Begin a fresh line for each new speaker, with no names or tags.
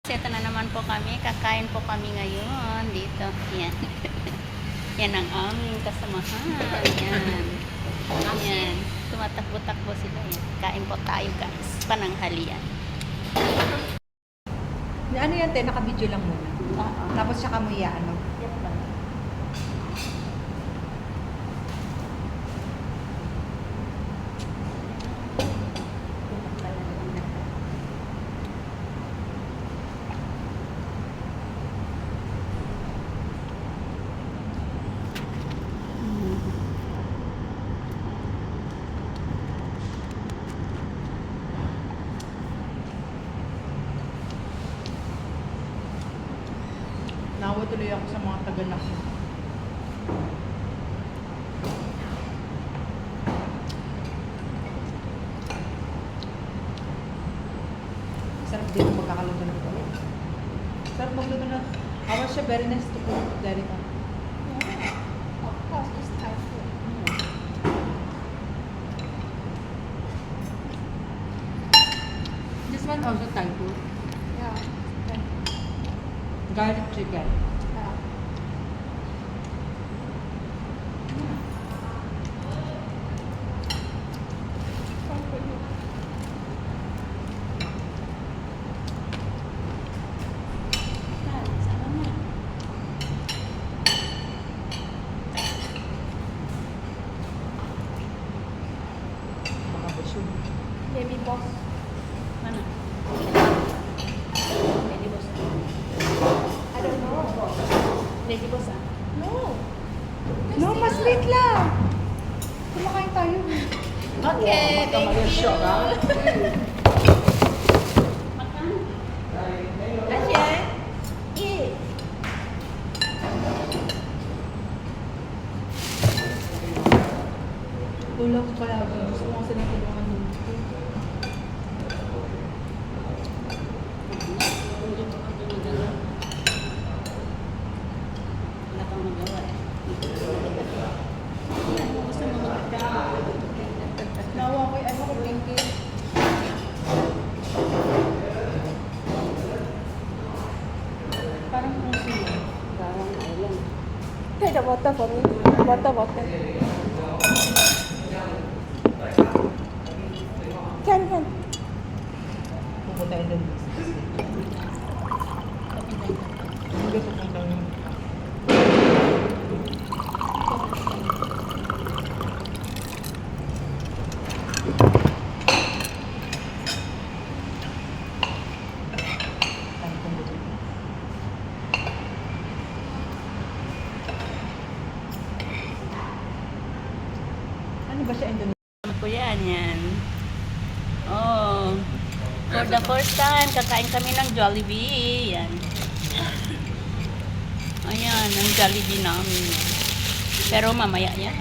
Ito na naman po kami. Kakain po kami ngayon dito. Yan. Yan ang aming kasamahan. Yan. Yan. Tumatakbo-takbo sila. Yan. Kain po tayo guys. Pananghalian.
Ano yan, te? Naka-video lang muna. Tapos siya kamuya, ano?
Yan ba?
Nawa tuloy ako sa mga tagalak. Sarap din ang magkakaluto ng ito. Sarap magluto na. I was siya very nice to cook. Very nice.
Of course, it's Thai food.
This one also Thai food.
Yeah.
Garlic chicken.
Yeah.
Mga busog.
Baby boss.
Mana? Ready boss.
I don't know.
Ready boss ah.
No.
No, mas late lang. Kumakain tayo.
Okay, thank you. Makan.
Ayan. Eat.
Tulog pala. Gusto mo kasi natin yung ano.
Wala kang magawa eh. Gusto mo magkakaroon.
Nawa ko ano ko pinky. Parang kung sino.
Parang island.
Take the water for me. Water, water. Can.
Pupunta yun doon. Hindi pupunta yun. Ano ba siya Indonesia?
Alam ko yan. Oh. For the first time, kakain kami ng Jollibee. Yan. Ayan, ang Jollibee namin. Pero mamaya yan.